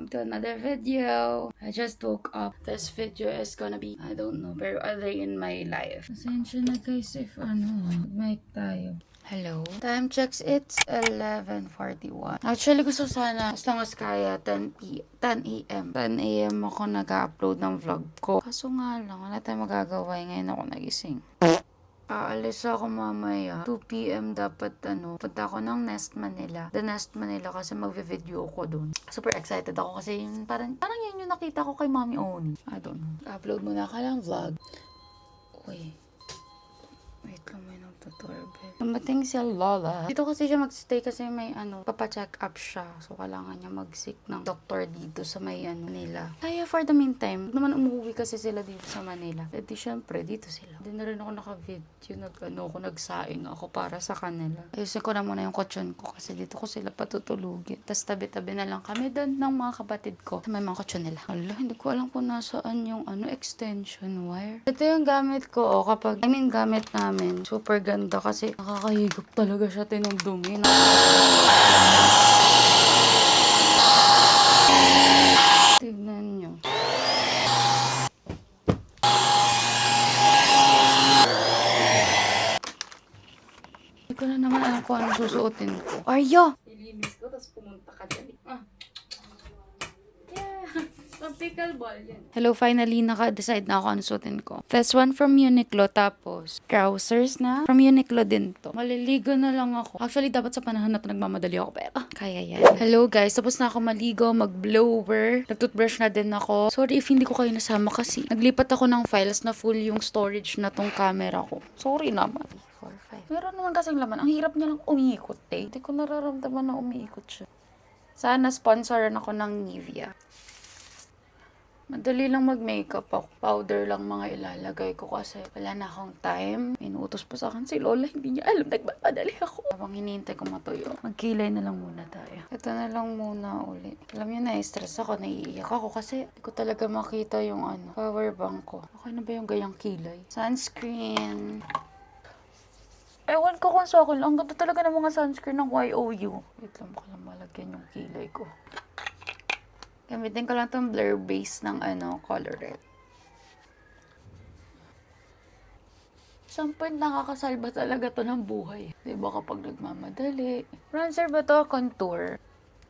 welcome to another video. I just woke up. This video is gonna be, I don't know, pero other in my life. Pasensya na guys if mic tayo. Hello? Time checks, it's 11:41. Actually, gusto sana, as long as kaya, 10 a.m. 10 a.m. ako nag-upload ng vlog ko. Kaso nga lang, wala tayong magagawa. Ngayon ako nagising. Aalis ako mamaya. 2 p.m. dapat punta ako ng Nest Manila. The Nest Manila kasi magvi-video ko dun. Super excited ako kasi yun, parang yun yung nakita ko kay Mommy Oni. I don't know. Upload muna ka lang vlog. Uy. Wait lang, may nagtutoorbell. Dumating si Lola. Dito kasi siya magstay kasi may papacheck up siya. So, kailangan niya mag-seek ng doktor dito sa may Manila. Kaya for the meantime, naman umuwi kasi sila dito sa Manila. E di syempre, dito sila. Hindi na rin ako naka-video. Nagsaing ako para sa kanila. Ayusin ko na muna yung kutsyon ko kasi dito ko sila patutulugin. Tapos tabi-tabi na lang kami doon ng mga kapatid ko. Sa may mga kutsyon nila. Hala, hindi ko alam kung nasaan yung extension wire. Ito yung gamit ko gamit namin. Super ganda kasi nakakahigop talaga siya tinong-dumi. Tignan nyo. Hindi ko na naman alam kung ano susuotin ko. Aryo! Ilinis ko, tapos pumunta ka dali. Pickleball yan. Hello, finally, naka-decide na ako ano suotin ko. This one from Uniqlo, tapos trousers na from Uniqlo din to. Maliligo na lang ako. Actually, dapat sa panahon na to nagmamadali ako, pero kaya yan. Hello guys, tapos na ako maligo, mag-blower. Nag-toothbrush na din ako. Sorry if hindi ko kayo nasama kasi naglipat ako ng files na full yung storage na tong camera ko. Sorry naman. 4, 5. Meron naman kasing laman. Ang hirap niya lang umiikot eh. Hindi ko nararamdaman na umiikot siya. Sana sponsoran ako ng Nivea. Madali lang mag-makeup ako. Powder lang mga ilalagay ko kasi wala na akong time. Inuutos pa sa akin si Lola. Hindi niya alam. Nagmamadali ako. Habang hinihintay ko matuyo, magkilay na lang muna tayo. Ito na lang muna ulit. Alam niyo na, stress ako. Naiiyak ako kasi hindi ko talaga makita yung power bank ko. Okay na ba yung gayang kilay? Sunscreen. Ewan ko kung sa akin. Ang ganda talaga ng mga sunscreen ng YOU. Wait lang, baka lang malagyan yung kilay ko. Gamitin ko lang itong blur base ng color red. Some point nakakasalba talaga to ng buhay. Diba kapag nagmamadali. Bronzer ba to? Contour.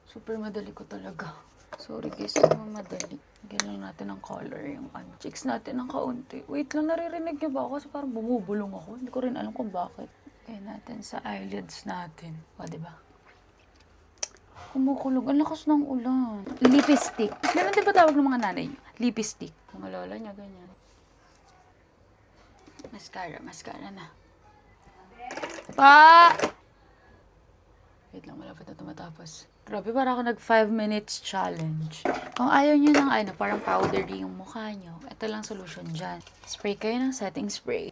Super madali ko talaga. Sorry guys, madali. Bigyan lang natin ng color yung cheeks natin ng kaunti. Wait lang, naririnig niyo ba ako? Kasi parang bumubulong ako. Hindi ko rin alam kung bakit. Kaya natin sa eyelids natin. O, diba? Kumukulog. Ang lakas ng ulan. Lipstick. Meron din ba tawag ng mga nanay niyo? Lipstick. Mga lola niya, ganyan. Mascara na. Pa! Wait lang, malapit na tumatapos. Grabe, parang ako nag 5 minutes challenge. Kung ayaw niyo ng parang powdery yung mukha niyo, ito lang solution dyan. Spray kayo ng setting spray.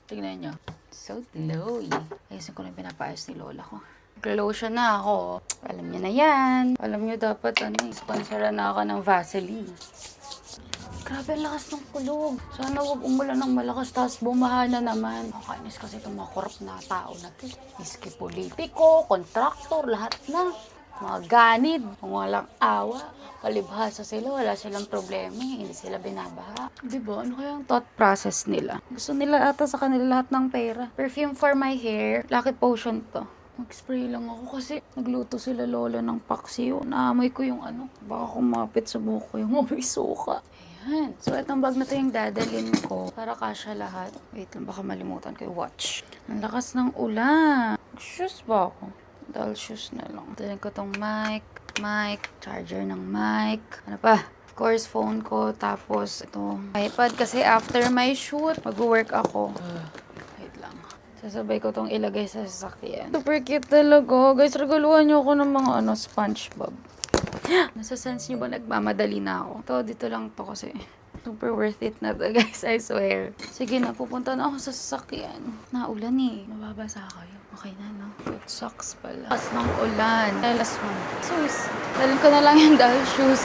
Tignan niyo. So glowy. Ayusin ko lang pinapaayos ni lola ko. Lotion na ako. Alam niyo na yan. Alam niyo dapat sponsoran na ako ng Vaseline. Grabe, lakas ng kulog. Sana wag umulan ng malakas tapos bumaha na naman. Nakakainis kasi itong mga korap na tao na ito. Miski politiko, kontraktor, lahat na. Mga ganid, kung walang awa. Palibhasa sila, wala silang problema. Hindi sila binabaha. Diba? Ano kaya ang thought process nila? Gusto nila ata sa kanila lahat ng pera. Perfume for my hair. Lucky Potion to. Mag-spray lang ako kasi nagluto sila lola ng paksiw. Naamoy ko yung baka kumapit sa buhok ko yung may suka. Ayan. So, itong bag na to yung dadalhin ko para kasya lahat. Wait lang, baka malimutan ko yung watch. Ang lakas ng ulan. Shoes ba ako? Dull shoes na lang. Dalhin ko tong mic, charger ng mic. Ano pa? Of course, phone ko. Tapos, ito, iPad kasi after my shoot, mag-work ako. Wait lang. Sasabay ko tong ilagay sa sasakyan. Super cute talaga. Guys, regaluhan niyo ako ng mga SpongeBob. Nasa sense niyo ba nagmamadali na ako? Dito lang to kasi super worth it na to guys, I swear. Sige na, pupunta na ako sa sasakyan. Naulan eh. Mababasa kayo. Okay na, no? Foot socks pala. Lakas ng ulan. Last one. Sus. Dalhin ko na lang yung doll shoes.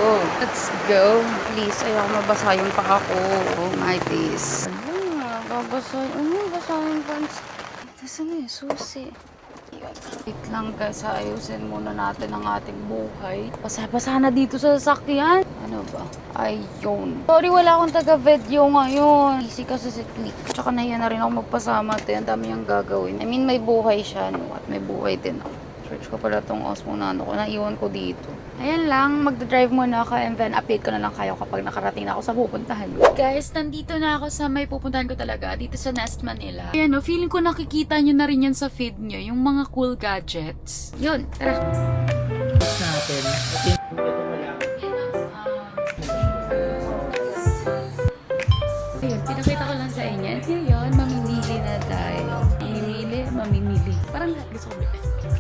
Oh, let's go. Please, ayaw mabasa yung paa ko. Oh my days. Babasahin. Babasahin pants. Ito sana yung susi. Wait lang guys, ayusin muna natin ang ating buhay. Basa-basa na dito sa sasakyan. Ano ba? Ayun. Sorry, wala akong taga-video ngayon. Easy kasi si Tweak. Tsaka nahiya na rin ako magpasama. Ang dami niyang gagawin. I mean, may buhay siya, no? At may buhay din ako. Search ko pala tong Osmo Nano ko. Naiwan ko dito. Ayan lang, magdadrive muna ako and then update ko na lang kayo kapag nakarating na ako sa pupuntahan ko. Guys, nandito na ako sa may pupuntahan ko talaga, dito sa Nest Manila. Ayan o, feeling ko nakikita nyo na rin yan sa feed nyo, yung mga cool gadgets. Yun, tara. Natin. Ayun, pinakita ko lang sa inyo. At yun, mamimili na tayo. Mamimili. Parang gusto ko.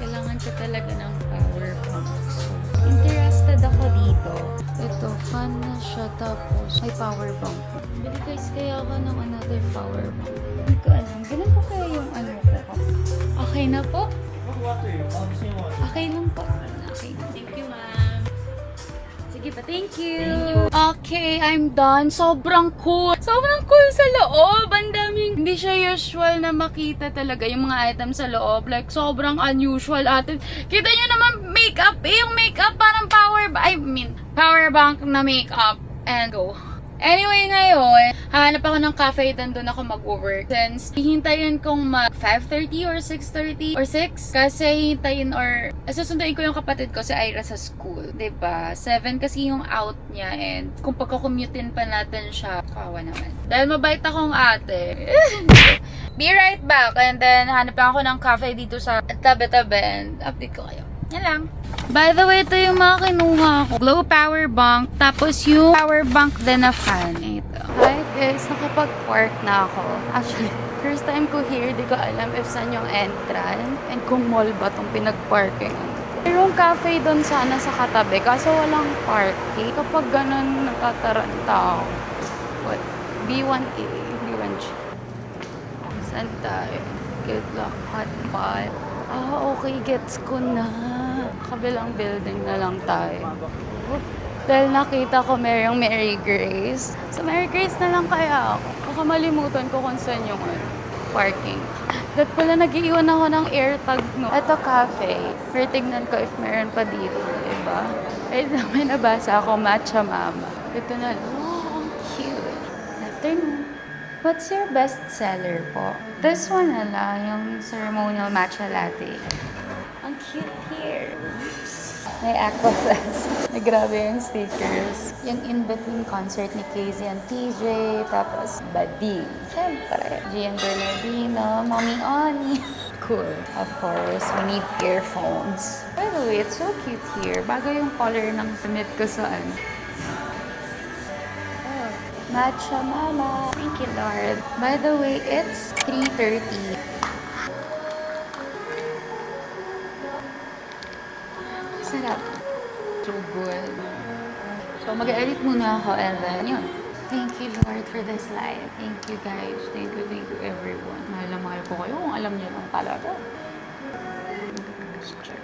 Kailangan ko talaga ng power bank. So, interested ako dito. Ito, fan na siya. Tapos, may power bank. Bili guys, kaya ako ng another power bank. Hindi ko alam. Ganun po kaya yung ano ko. Okay na po? Okay lang po. Okay. Thank you, ma'am. Sige pa, thank you. Okay, I'm done. Sobrang cool. Sobrang cool sa loob. Ang daming, hindi siya usual na makita talaga yung mga items sa loob. Like, sobrang unusual items. Kita nyo naman, makeup eh. Yung makeup parang power bank na makeup. And go. Anyway, ngayon, hanap ako ng cafe, doon ako mag-work. Since, hihintayin kong mag 5:30 or 6:30 or 6. Kasi hihintayin or, susunduin ko yung kapatid ko si Ira sa school. 'Di ba? 7 kasi yung out niya and kung pagkakommutein pa natin siya, kawa naman. Dahil mabait akong ate. Be right back. And then, hanap lang ako ng cafe dito sa tabi-tabi and update ko kayo. Yan lang. By the way, ito yung mga kinuha ko. Glow power bank. Tapos yung power bank din na fan. Ito. Hi guys, nakapag-park na ako. Actually, first time ko here, di ko alam if saan yung entrance. And kung mall ba itong pinag-parking. Mayroong cafe doon sana sa katabi. Kaso walang parking. Kapag ganun, natataranta ako. What? B1A, B1G. Saan tayo? Good luck, hot pot. Okay, gets ko na. Kabilang building na lang tayo. Dahil nakita ko merong Mary Grace. So, Mary Grace na lang kaya ako. Baka malimutan ko kung saan yung parking. Dahil pala nag-iwan ako ng AirTag, no? Ito cafe. Pero tignan ko if meron pa dito, diba? Eh, may nabasa ako, Matcha Mama. Ito na lang. Oh, ang cute. Afternoon. What's your best seller po? This one na lang, yung ceremonial matcha latte. Ang cute here. May Aquafest. May grabe yung stickers. Yung in-between concert ni Casey and TJ. Tapos, Bading. Siyempre. Gian Bernardino. Mommy Oni. Cool. Of course, we need earphones. By the way, it's so cute here. Bago yung color ng damit ko saan. Matcha Mama. Thank you, Lord. By the way, it's 3:30. Sarap. So good. So, mag-edit muna ako and then yun. Thank you, Lord, for this life. Thank you, guys. Thank you, everyone. Mahal na mahal ko kayo kung alam niyo lang talaga. Let's check.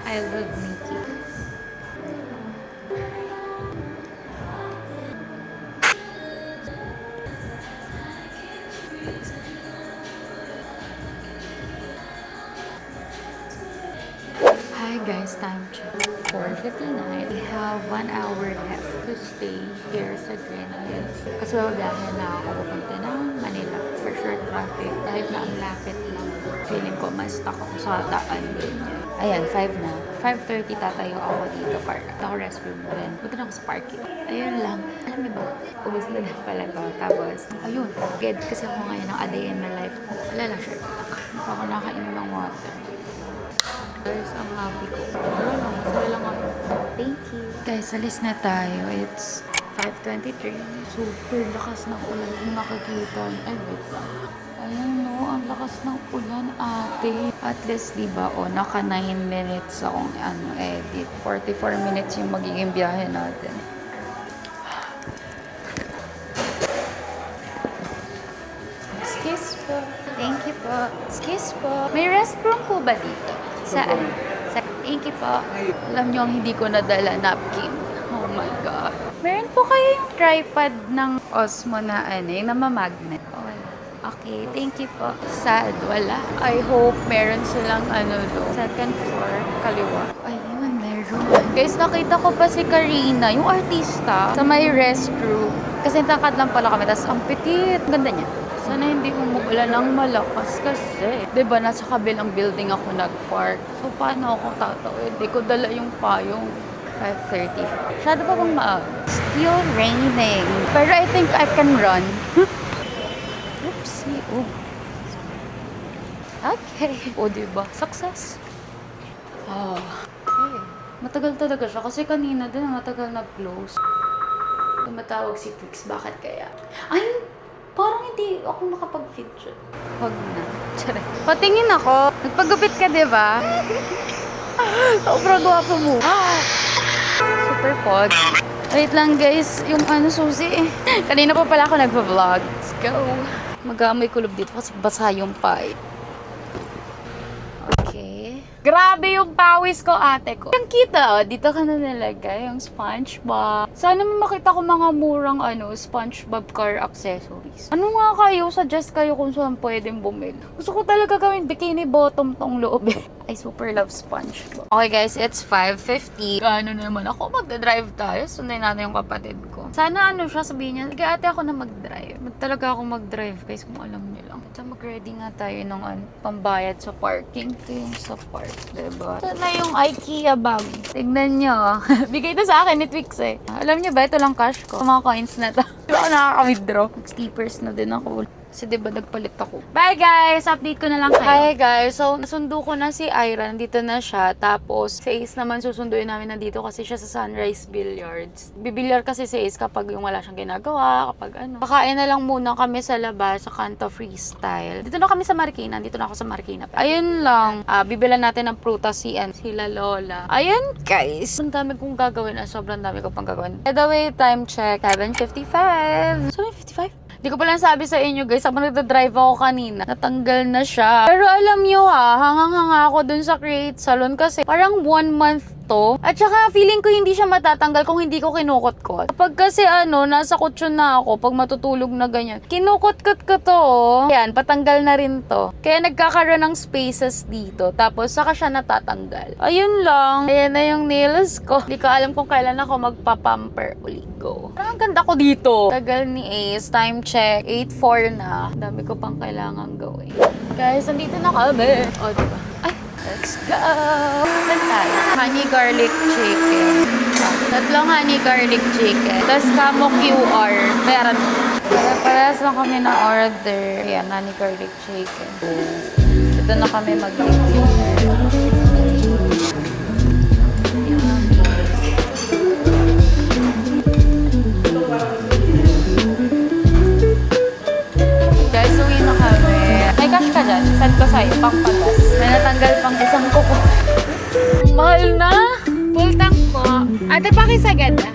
I love Mickey. Hi guys, time check. 4:59. We have 1 hour left to stay here sa Green Hills. Kasi babiyahin na ako pupunta ng Manila. For sure traffic. Kahit na ang lapit lang. Feeling ko mas stuck ako sa daan din. Ayan, 5 na. 5:30 tatayo ako dito para ako restroom na rin. Punta na ako sa parking. Ayun lang. Alam mo ba? Ubus na din pala to. Tapos, ayun. Get kasi ako ngayon ng a day in my life. Wala lang, shirt. Hindi ako nakainom ng water. Guys, ang happy ko. Wala lang, masaya lang ako. Thank you. Guys, alis na tayo. It's 5:23. Super lakas ng ulan kung makikita. Ay, wait lang. Ayan no, ang lakas ng ulan ate. At least, diba, naka 9 minutes akong edit. 44 minutes yung magiging biyahe natin. Excuse po. Thank you po. Excuse po. May restroom po ba dito? Saan? Thank you po. Alam niyo ang hindi ko nadala napkin. Oh my God. Meron po kayo yung tripod ng Osmo na na mamagnet. Oh, Okay, thank you po. Sad, wala. I hope meron silang second floor, kaliwa. Ayun, meron. Guys, nakita ko pa si Karina, yung artista, sa may restroom. Kasi takad lang pala kami, tas ang petit. Ganda niya. Sana hindi umuulan ng malakas kasi, diba, nasa kabilang building ako nag-park. So, paano ako tatawid? Hindi ko dala yung payong. 5:30. Masyado pa bang maaga? Still raining. Pero I think I can run. Oopsie. Oh. Okay. O, diba? Success. Oh. Okay. Matagal talaga siya. Kasi kanina din, matagal nag-close. Tumatawag si Twix. Bakit kaya? Ay! Parang hindi ako makapag-feature. Huwag na. Tsara. Patingin ako. Nagpagupit ka, diba? Sobrang gwapo mo. Super pod. Wait lang guys, yung susi. Kanina pa pala ako nagpa-vlog. Let's go. Mag-aamoy kulob dito kasi basa yung pie. Okay. Grabe yung pawis ko, ate ko. Ang kita, dito ka na nilagay yung SpongeBob. Sana makita ko mga murang SpongeBob car accessories. Ano nga kayo? Suggest kayo kung saan pwedeng bumili. Gusto ko talaga gawin bikini bottom tong loob. I super love SpongeBob. Okay guys, it's 5:50. Ano naman ako, magdadrive tayo. Sunday natin yung kapatid ko. Sana siya sabihin niya, sige ate ako na mag-drive. Talaga ako mag-drive guys kung alam niyo lang. Ito mag-ready nga tayo ng pambayad sa parking. Ito yung sa park, diba? Ito na yung IKEA bag. Tignan niyo. Bigay ito sa akin ni Twix eh. Alam niyo ba, ito lang cash ko. Mga coins na to. Di ba ako nakaka-withdraw? Stickers na din ako. Kasi diba nagpalit ako. Bye guys! Update ko na lang kayo. Hi guys! So, nasundo ko na si Ira. Nandito na siya. Tapos, si Ace naman susunduin namin nandito kasi siya sa Sunrise Billiards. Bibilyar kasi si Ace kapag yung wala siyang ginagawa, kapag Kakain na lang muna kami sa labas sa Kanto Freestyle. Dito na kami sa Marikina. Dito na ako sa Marikina. Ayun lang. Bibilan natin ng prutas sila Lola. Ayun guys! Ang dami kong gagawin. Sobrang dami ko pang gagawin. By the way, time check. 7:55. 7:55? Hindi ko pala sabi sa inyo guys, habang nagdadrive ako kanina, natanggal na siya. Pero alam nyo hangang-hanga ako dun sa Create Salon kasi parang 1 month to. At saka feeling ko hindi siya matatanggal kung hindi ko kinukot-kot. Kapag kasi nasa kutsyon na ako, pag matutulog na ganyan, kinukot-kot ko to Ayan, patanggal na rin to. Kaya nagkakaroon ng spaces dito. Tapos saka siya natatanggal. Ayun lang. Ayan na yung nails ko. Hindi ko alam kung kailan ako magpa-pamper uli. Go. Parang ganda ko dito. Tagal ni Ace. Time check. 8:04 na. Dami ko pang kailangan gawin. Guys, nandito na kami. O, diba? Ay! Let's go! Saan tayo? Honey garlic chicken. Tatlong honey garlic chicken. Tapos kamo QR. Meron. Parehas lang kami na order. Ayan, honey garlic chicken. Ito na kami mag-dinner. Guys, uwi na kami. May cash ka dyan. Send ko sa'yo. Pangpagas. May natanggal pang isang kuko. Mahal na. Full tank po. Ate, pakisagad na.